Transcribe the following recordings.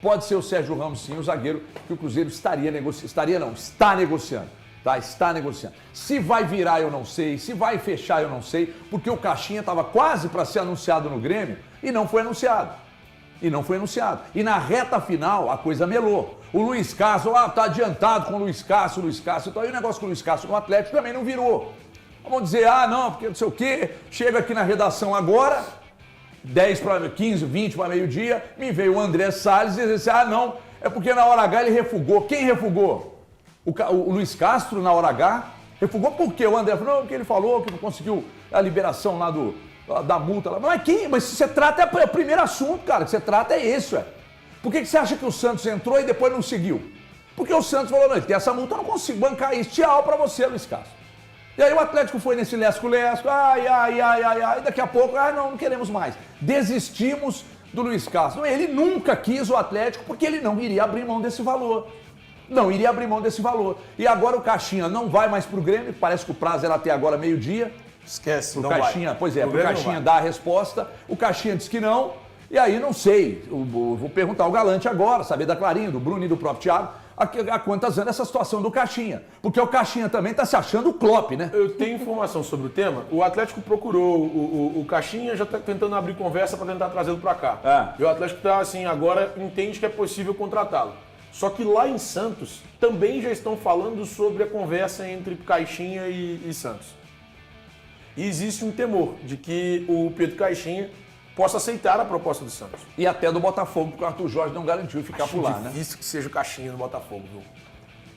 Pode ser o Sérgio Ramos, sim, o zagueiro que o Cruzeiro estaria negociando. Está negociando. Tá? Está negociando. Se vai virar, eu não sei. Se vai fechar, eu não sei. Porque o Caixinha estava quase para ser anunciado no Grêmio e não foi anunciado. E na reta final, a coisa melou. O Luiz Castro, tá adiantado com o Luiz Castro. Então aí o negócio com o Luiz Castro no Atlético também não virou. Vamos dizer, não, porque não sei o quê. Chega aqui na redação agora, 10 para 15, 20 para meio-dia, me veio o André Salles e disse assim, não, é porque na hora H ele refugou. Quem refugou? O Luiz Castro na hora H? Refugou por quê? O André falou, não, porque ele falou que não conseguiu a liberação lá da multa. Lá. Mas se você trata, é o primeiro assunto, cara, que você trata é esse, ué. Por que você acha que o Santos entrou e depois não seguiu? Porque o Santos falou, não, ele tem essa multa, eu não consigo bancar isso. Tchau pra você, Luiz Castro. E aí o Atlético foi nesse lesco-lesco, e daqui a pouco, não queremos mais. Desistimos do Luiz Castro. Ele nunca quis o Atlético porque ele não iria abrir mão desse valor. E agora o Caixinha não vai mais pro Grêmio, parece que o prazo era até agora meio-dia. Esquece, o não Caixinha, vai. Pois é, o Caixinha dá a resposta, o Caixinha diz que não, e aí não sei, vou perguntar ao Galante agora, saber da Clarinha, do Bruno e do próprio Thiago, há quantas anos essa situação do Caixinha, porque o Caixinha também tá se achando o Klopp, né? Eu tenho informação sobre o tema, o Atlético procurou o Caixinha, já tá tentando abrir conversa para tentar trazê-lo para cá. E o Atlético tá assim, agora entende que é possível contratá-lo. Só que lá em Santos também já estão falando sobre a conversa entre Caixinha e Santos. E existe um temor de que o Pedro Caixinha possa aceitar a proposta do Santos. E até do Botafogo, porque o Arthur Jorge não garantiu ficar por lá, né? Difícil que seja o Caixinha no Botafogo, viu?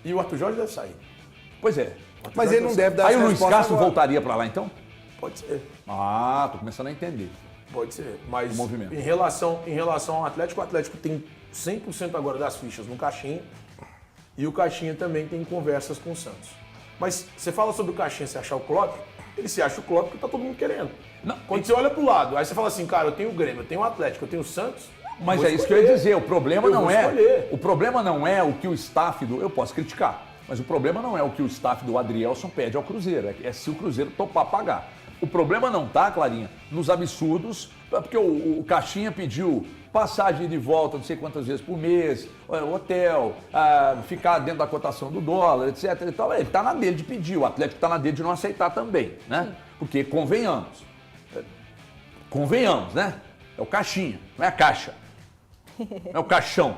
E o Arthur Jorge deve sair. Pois é. Mas ele não deve dar Aí essa o Luiz resposta Castro agora. voltaria para lá, então? Pode ser. Tô começando a entender. Pode ser. Mas o movimento. Em relação ao Atlético, o Atlético tem 100% agora das fichas no Caixinha. E o Caixinha também tem conversas com o Santos. Mas você fala sobre o Caixinha se achar o Klopp, ele se acha o Klopp porque tá todo mundo querendo. Não, Quando você olha pro lado, aí você fala assim, cara, eu tenho o Grêmio, eu tenho o Atlético, eu tenho o Santos. Mas é isso que eu ia dizer, o problema não é o que o staff do... Eu posso criticar, mas o problema não é o que o staff do Adrielson pede ao Cruzeiro, é se o Cruzeiro topar pagar. O problema não tá, Clarinha, nos absurdos, porque o Caixinha pediu passagem de volta não sei quantas vezes por mês, hotel, ficar dentro da cotação do dólar, etc. E tal. Ele tá na dele de pedir, o Atlético tá na dele de não aceitar também, né? Sim. Porque convenhamos, né? É o Caixinha, não é a caixa, não é o caixão,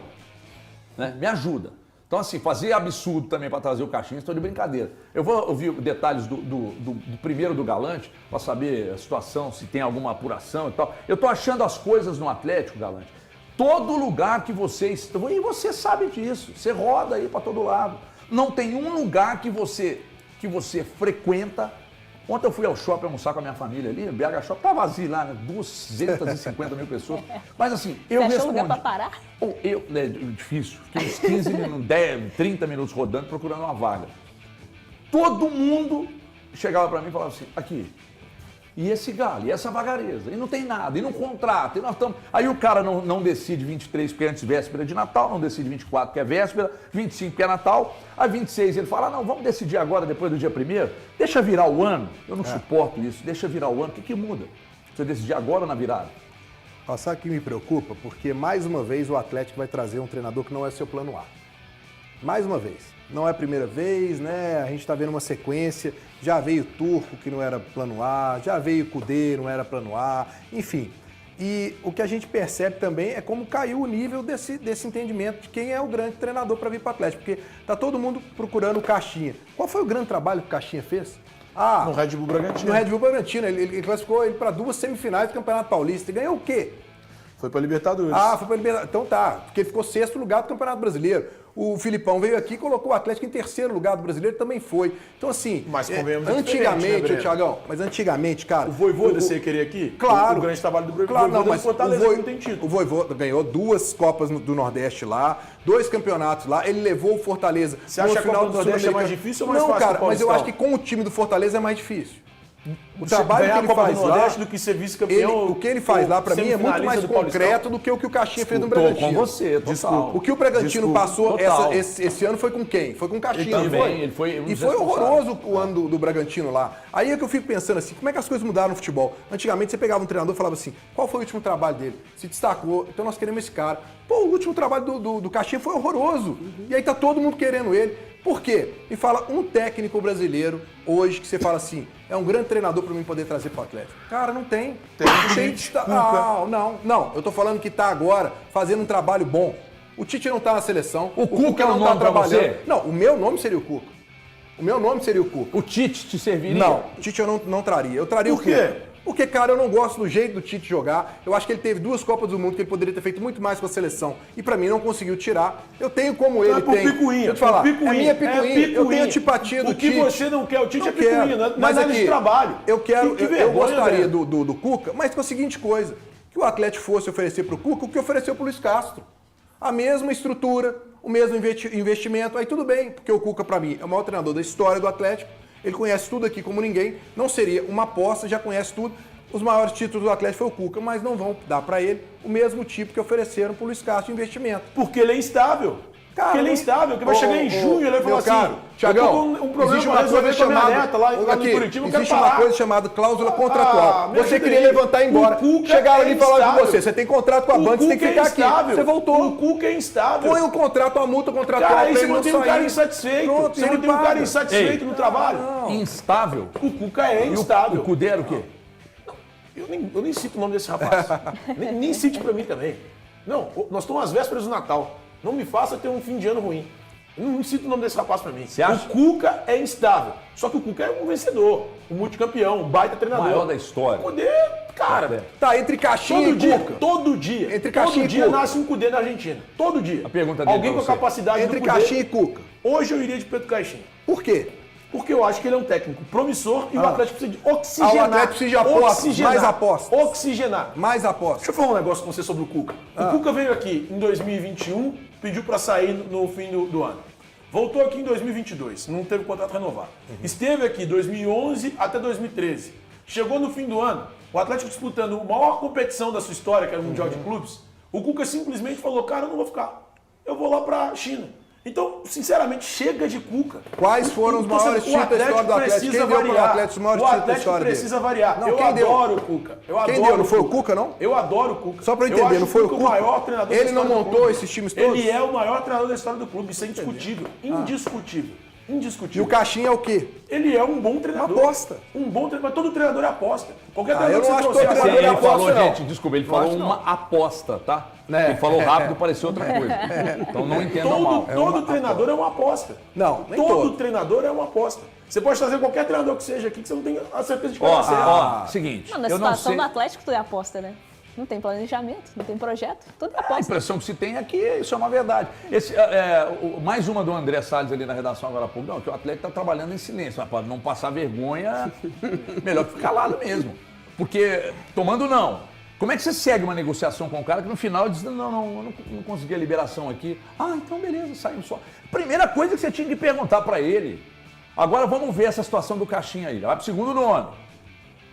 né? Me ajuda. Então, assim, fazer absurdo também para trazer o Caixinha, estou de brincadeira. Eu vou ouvir detalhes do primeiro do Galante, para saber a situação, se tem alguma apuração e tal. Eu estou achando as coisas no Atlético, Galante. Todo lugar que você está, e você sabe disso, você roda aí para todo lado. Não tem um lugar que você frequenta. Ontem eu fui ao shopping almoçar com a minha família ali, o BH Shopping, tá vazio lá, né? 250 mil pessoas. Mas assim, eu respondi... Você achou lugar pra parar? É difícil, fiquei uns 15 minutos, 10, 30 minutos rodando, procurando uma vaga. Todo mundo chegava pra mim e falava assim, aqui, e esse galo, e essa vagareza, e não tem nada, e não contrata, e nós estamos... Aí o cara não decide 23 porque é antes véspera de Natal, não decide 24 porque é véspera, 25 porque é Natal, a 26 ele fala, não, vamos decidir agora, depois do dia 1º, deixa virar o ano, eu não suporto isso, deixa virar o ano, o que muda? Você decidir agora ou na virada? Sabe o que me preocupa? Porque mais uma vez o Atlético vai trazer um treinador que não é seu plano A. Mais uma vez. Não é a primeira vez, né? A gente está vendo uma sequência. Já veio Turco, que não era plano A, já veio Kudê, não era plano A, enfim. E o que a gente percebe também é como caiu o nível desse entendimento de quem é o grande treinador para vir para o Atlético. Porque tá todo mundo procurando o Caixinha. Qual foi o grande trabalho que o Caixinha fez? No Red Bull Bragantino. No Red Bull Bragantino. Ele classificou ele para 2 semifinais do Campeonato Paulista. E ganhou o quê? Foi para Libertadores. Foi para Libertadores. Então tá, porque ele ficou 6º lugar do Campeonato Brasileiro. O Filipão veio aqui e colocou o Atlético em 3º lugar do Brasileiro, também foi. Então assim, mas convenhamos antigamente, né, Thiagão, mas antigamente, cara... O Vojvoda você queria aqui? Claro. O grande trabalho do Vojvoda. Claro, não, mas Fortaleza não tem título. O Vojvoda ganhou 2 Copas do Nordeste lá, 2 campeonatos lá, ele levou o Fortaleza... Você acha que a Copa do Nordeste é mais difícil ou mais fácil? Não, cara, mas eu acho que com o time do Fortaleza é mais difícil. O trabalho que ele faz lá, do que ser vice-campeão. o que ele faz lá, para mim, é muito mais concreto do que o Caixinha fez no Bragantino. Com você, Desculpa. O que o Bragantino passou esse ano foi com quem? Foi com o Caixinha. Ele foi e foi horroroso o ano do Bragantino lá. Aí é que eu fico pensando assim, como é que as coisas mudaram no futebol? Antigamente você pegava um treinador e falava assim, qual foi o último trabalho dele? Se destacou, então nós queremos esse cara. Pô, o último trabalho do Caixinha foi horroroso. E aí tá todo mundo querendo ele. Por quê? Me fala um técnico brasileiro hoje que você fala assim, é um grande treinador para mim poder trazer para o Atlético. Cara, não tem. Não. Eu tô falando que tá agora fazendo um trabalho bom. O Tite não tá na seleção. O Cuca não tá trabalhando. Não, o meu nome seria o Cuca. O Tite te serviria? Não, o Tite eu não traria. Eu traria o Cuca. Por quê? Porque, cara, eu não gosto do jeito do Tite jogar. Eu acho que ele teve 2 Copas do Mundo que ele poderia ter feito muito mais com a seleção. E pra mim não conseguiu tirar. Eu tenho como ele tem. Picuinha. Deixa eu te falar. É minha picuinha. Eu tenho a antipatia do Tite. O que você não quer, o Tite é picuinha. Mas é de trabalho. Eu gostaria do Cuca, mas com a seguinte coisa. Que o Atlético fosse oferecer pro Cuca o que ofereceu pro Luiz Castro. A mesma estrutura, o mesmo investimento. Aí tudo bem, porque o Cuca, pra mim, é o maior treinador da história do Atlético. Ele conhece tudo aqui como ninguém. Não seria uma aposta, já conhece tudo. Os maiores títulos do Atlético foi o Cuca, mas não vão dar para ele o mesmo tipo que ofereceram para o Luiz Castro de investimento. Porque ele é instável. Porque ele é instável, que vai chegar em junho e ele vai falar assim, Thiagão, um problema existe uma coisa chamada lá no Curitiba, existe uma coisa chamada cláusula contratual. Você queria levantar e ir embora. Chegaram ali e falaram com você tem contrato com a banca, você tem que ficar aqui. Você voltou. O Cuca é instável. Põe um contrato, uma multa contratual. Cara, aí você não tem um cara insatisfeito. Você não tem um cara insatisfeito no trabalho. Instável? O Cuca é instável. O Cudê era o quê? Eu nem cito o nome desse rapaz. nem cite pra mim também. Não, nós estamos às vésperas do Natal. Não me faça ter um fim de ano ruim. Eu não cito o nome desse rapaz pra mim. O Cuca é instável. Só que o Cuca é um vencedor, um multicampeão, um baita treinador. O maior da história. Cudê, cara. Tá, entre Caixinha e Cuca. Todo dia. Entre Caixinha e Cuca. Nasce um Cudê na Argentina. Todo dia. A pergunta dele alguém com a capacidade entre do Cudê. Caixinha e Cuca. Hoje eu iria de Pedro Caixinha. Por quê? Porque eu acho que ele é um técnico promissor e o Atlético precisa de oxigenar. O Atlético precisa de apostas, mais apostas. Oxigenar. Mais apostas. Deixa eu falar um negócio com você sobre o Cuca. O Cuca veio aqui em 2021, pediu para sair no fim do ano. Voltou aqui em 2022, não teve contrato renovado. Esteve aqui 2011 até 2013. Chegou no fim do ano, o Atlético disputando a maior competição da sua história, que era o Mundial de Clubes. O Cuca simplesmente falou, cara, eu não vou ficar. Eu vou lá para a China. Então, sinceramente, chega de Cuca. Quais foram os maiores títulos da história do Atlético? Quem deu para o Atlético os maiores títulos da história dele? Precisa variar. Não, eu adoro o Cuca. Quem deu? Não foi o Cuca, não? Eu adoro o Cuca. Só para eu entender, não foi o Cuca? O maior treinador ele não montou esses times todos? Ele é o maior treinador da história do clube. Isso é indiscutível. Indiscutível. E o Caixinha é o quê? Ele é um bom treinador. Uma aposta. Um bom treinador. Mas todo treinador é aposta. Qualquer treinador eu não acho que todo treinador ele é aposta, falou, não. gente, desculpa, ele falou uma aposta, tá? Ele falou rápido, pareceu outra coisa. Então não entendam mal. Todo treinador é uma aposta. Não, nem todo treinador é uma aposta. Você pode trazer qualquer treinador que seja aqui que você não tem a certeza de que vai dar certo. Seguinte, na situação do Atlético, tudo é aposta, né? Não tem planejamento, não tem projeto, tudo é aposta. A impressão que se tem é que isso é uma verdade. Mais uma do André Salles ali na redação agora há pouco. Não, que o Atlético está trabalhando em silêncio. Mas para não passar vergonha, melhor que ficar calado mesmo. Porque, tomando não, como é que você segue uma negociação com o cara que no final diz, não consegui a liberação aqui. Ah, então beleza, saímos só. Primeira coisa que você tinha que perguntar para ele. Agora vamos ver essa situação do Caixinha aí. Vai pro segundo nome.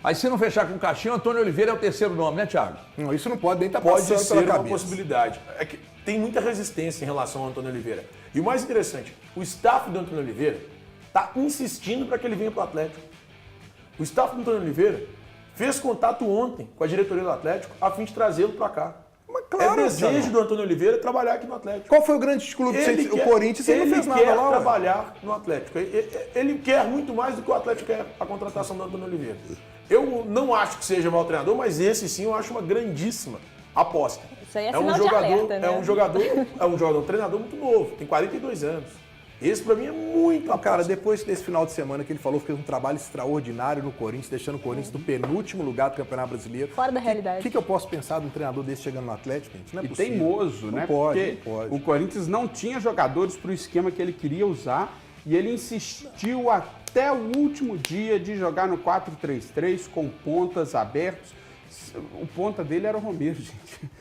Aí se não fechar com o Caixinha, Antônio Oliveira é o terceiro nome, né, Thiago? Não, isso não pode nem estar Pode passando ser pela uma cabeça. possibilidade. É que tem muita resistência em relação ao Antônio Oliveira. E o mais interessante, o staff do Antônio Oliveira está insistindo para que ele venha para o Atlético. O staff do Antônio Oliveira fez contato ontem com a diretoria do Atlético a fim de trazê-lo para cá. Mas claro, é desejo do Antônio Oliveira trabalhar aqui no Atlético. Qual foi o grande clube do Corinthians? Ele não fez nada lá. Ele quer trabalhar no Atlético. Ele quer muito mais do que o Atlético quer a contratação do Antônio Oliveira. Eu não acho que seja mau treinador, mas esse sim eu acho uma grandíssima aposta. Isso aí é sinal de alerta, né? Um treinador muito novo, tem 42 anos. Esse pra mim é muito aposta. Cara, depois desse final de semana que ele falou que fez um trabalho extraordinário no Corinthians, deixando o Corinthians no penúltimo lugar do Campeonato Brasileiro. Fora da realidade. O que eu posso pensar de um treinador desse chegando no Atlético, gente? Não é possível. Teimoso, né? Não pode. O Corinthians não tinha jogadores para o esquema que ele queria usar e ele insistiu até o último dia de jogar no 4-3-3 com pontas abertos. O ponta dele era o Romero, gente.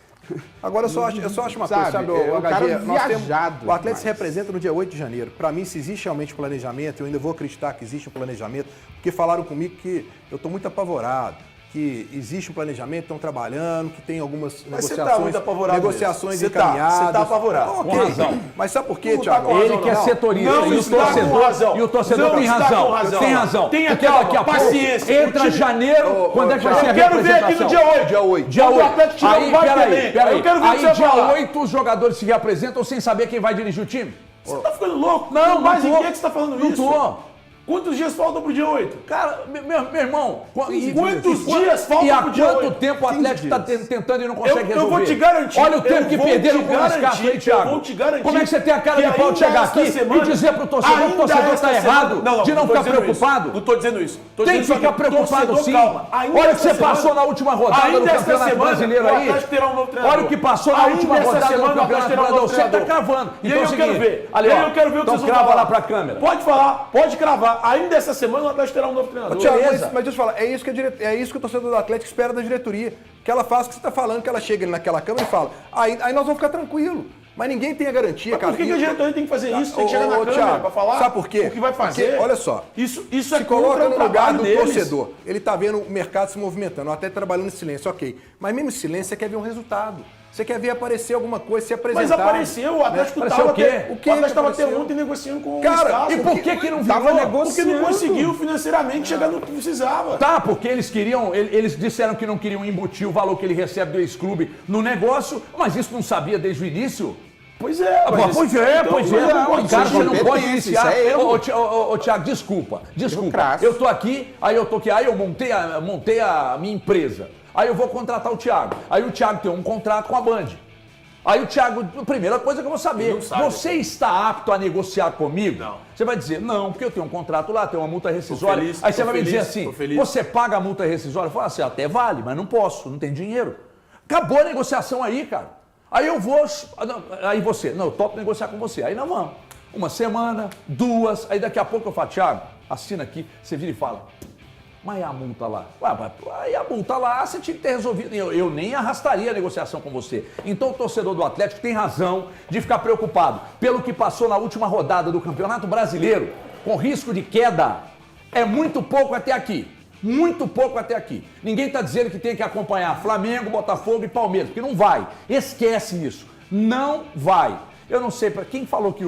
Agora, eu só acho uma Sabe, coisa, sabe, é um cara viajado o Atlético se demais. representa no dia 8 de janeiro. Para mim, se existe realmente planejamento, eu ainda vou acreditar que existe um planejamento, porque falaram comigo que eu estou muito apavorado, que existe um planejamento, estão trabalhando, que tem algumas Mas você tá muito apavorado negociações mesmo. encaminhadas. Você tá apavorado. Ok. Com razão. Mas sabe por quê, Não tá Thiago? com razão, Ele que é não. setorista Não e o está com torcedor, razão. e o torcedor Não tem está razão. com razão. Tem razão. Tenha Porque calma, daqui a pouco paciência. entra janeiro, quando é que vai ser a Eu quero ver aqui no dia 8. Dia 8. Dia Quando o 8. Atlético tiver um baita elenco. Peraí. Eu quero ver o que Aí você dia falar. 8 os jogadores se reapresentam sem saber quem vai dirigir o time? Você tá ficando louco? Não, Mas não em tô. que você tá falando Não isso? tô. Quantos dias faltam pro dia 8? Cara, meu irmão, Quantos dias faltam e há pro dia quanto 8? tempo o Atlético está tentando e não consegue resolver? Eu vou te garantir. Olha o tempo que eu vou perderam te com o Escato garantir, aí, Thiago. Eu vou te garantir. Como é que você tem a cara que de pau de ainda chegar esta aqui semana- e dizer pro torcedor que o ainda torcedor esta está semana- errado de não tô ficar dizendo preocupado? isso. Não tô dizendo isso. Tô Tem dizendo que só ficar preocupado torcedor, sim. calma. Ainda Olha o que você esta passou semana- na última rodada do ainda esta Campeonato semana, Brasileiro o aí. Atlético terá um novo treinador. Olha o que passou na Ainda última esta rodada do semana, o Campeonato Atlético terá um Brasileiro. novo Você está treinador. cravando. E aí Então é o eu quero seguinte, ver. ali, E aí ó, eu quero ver o que então vocês vão crava falar. lá pra câmera. Pode falar, pode cravar. Ainda essa semana o Atlético terá um novo treinador. Thiago, Beleza. mas deixa eu falar, é isso que o torcedor do Atlético espera da diretoria. Que ela faça o que você está falando, que ela chegue ali naquela câmera e fala. Aí nós vamos ficar tranquilos. Mas ninguém tem a garantia, Mas cara. por que a diretoria tem que fazer isso? Tem que chegar na câmera Thiago, pra falar sabe por quê? o que vai fazer. Porque, olha só, Isso se é coloca contra o no lugar trabalho do deles. torcedor. Ele tá vendo o mercado se movimentando, até trabalhando em silêncio, ok. Mas mesmo em silêncio, você quer ver um resultado. Você quer ver aparecer alguma coisa, se apresentar. Mas apareceu, o Atlético Apareceu estava o quê? até, O o que Atlético estava apareceu? até ontem negociando com o Cara, Estácio. E por que não Tava virou? negociando. Porque não conseguiu financeiramente chegar no que precisava. Tá, porque eles disseram que não queriam embutir o valor que ele recebe do ex-clube no negócio, mas isso não sabia desde o início? Pois é. Ah, pois é. Não, Cara, você não pode competência, iniciar. isso é erro. Ô, Thiago, desculpa. crasso. Eu tô aqui, aí eu montei a minha empresa. Aí eu vou contratar o Thiago. Aí o Thiago tem um contrato com a Band. Aí o Thiago, primeira coisa que eu vou saber, Não sabe. você está apto a negociar comigo? Não. Você vai dizer, não, porque eu tenho um contrato lá, tenho uma multa rescisória. feliz, Aí você tô vai me dizer feliz, assim, tô feliz. você paga a multa rescisória? Eu falo assim, até vale, mas não posso, não tem dinheiro. Acabou a negociação aí, cara. Aí eu vou, aí você, não, eu topo negociar com você. Aí nós vamos, uma semana, duas, aí daqui a pouco eu falo, Thiago, assina aqui, você vira e fala, mas e a multa lá? Ué, mas aí a multa lá você tinha que ter resolvido. Eu nem arrastaria a negociação com você. Então o torcedor do Atlético tem razão de ficar preocupado pelo que passou na última rodada do Campeonato Brasileiro, com risco de queda. É muito pouco até aqui. Muito pouco até aqui. Ninguém está dizendo que tem que acompanhar Flamengo, Botafogo e Palmeiras, porque não vai. Esquece isso. Não vai. Eu não sei para quem falou que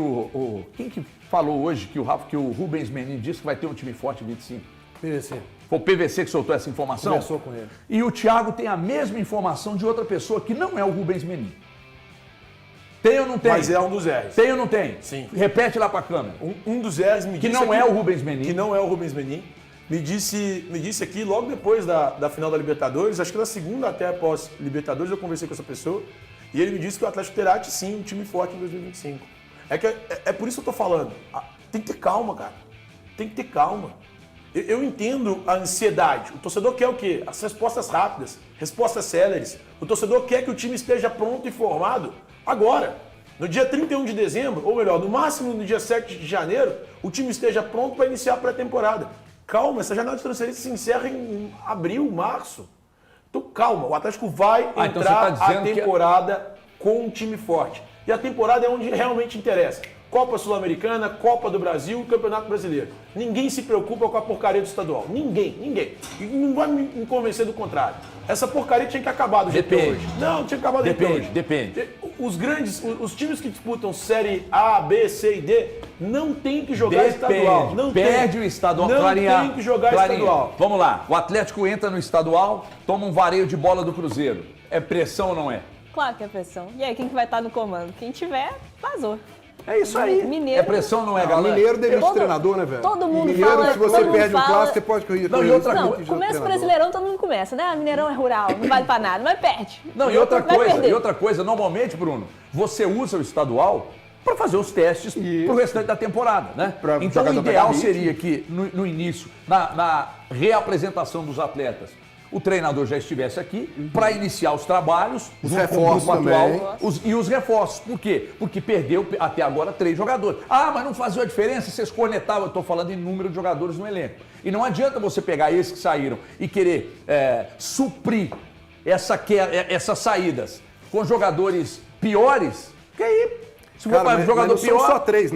quem que falou hoje que o Rubens Menin disse que vai ter um time forte em 25. PVC. Foi o PVC que soltou essa informação? Conversou com ele. E o Thiago tem a mesma informação de outra pessoa que não é o Rubens Menin. Tem ou não tem? Mas é um dos R's. Tem ou não tem? Sim. Repete lá para a câmera. Um dos R's me Que disse não aqui- é o Rubens Menin. Que não é o Rubens Menin. Me disse aqui, logo depois da final da Libertadores, acho que na segunda até após Libertadores, eu conversei com essa pessoa, e ele me disse que o Atlético terá, sim, um time forte em 2025. É por isso que eu tô falando. Tem que ter calma, cara. Tem que ter calma. Eu entendo a ansiedade. O torcedor quer o quê? As respostas rápidas, respostas céleres. O torcedor quer que o time esteja pronto e formado agora. No dia 31 de dezembro, ou melhor, no máximo no dia 7 de janeiro, o time esteja pronto para iniciar a pré-temporada. Calma, essa janela de transferência se encerra em abril, março. Então calma, o Atlético vai então você entrar tá a dizendo que- temporada com um time forte. E a temporada é onde realmente interessa. Copa Sul-Americana, Copa do Brasil, Campeonato Brasileiro. Ninguém se preocupa com a porcaria do estadual. Ninguém. E não vai me convencer do contrário. Essa porcaria tinha que acabar do jeito que é Depende. hoje. Não, tinha que acabar do jeito que é hoje. Depende. Os times que disputam Série A, B, C e D, não tem que jogar estadual. Não Perde tem. o estadual. Não Clarinha, tem que jogar Clarinha. estadual. Vamos lá. O Atlético entra no estadual, toma um vareio de bola do Cruzeiro. É pressão ou não é? Claro que é pressão. E aí, quem que vai estar no comando? Quem tiver, vazou. É isso aí. Mineiro. É pressão ou não é, galera? Mineiro demite Todo- treinador, né, velho? todo mundo Mineiro, fala- se você todo mundo perde um fala- clássico, você pode correr. Não, e outra Não, coisa, começa o Brasileirão, todo mundo começa, né? Mineirão é rural, não vale pra nada, mas perde. Não, e outra Vai perder. coisa, normalmente, Bruno, você usa o estadual para fazer os testes para o restante da temporada, né? Pra Então o jogador ideal pegar ritmo. seria que no início, na reapresentação dos atletas, o treinador já estivesse aqui para iniciar os trabalhos, Os junto com o reforços grupo também. e os reforços. Por quê? Porque perdeu até agora 3 jogadores. Ah, mas não fazia a diferença, vocês cornetavam. Eu estou falando em número de jogadores no elenco. E não adianta você pegar esses que saíram e querer suprir essas saídas com jogadores piores, que aí, se for Cara, para mas jogador não são pior... só 3, não.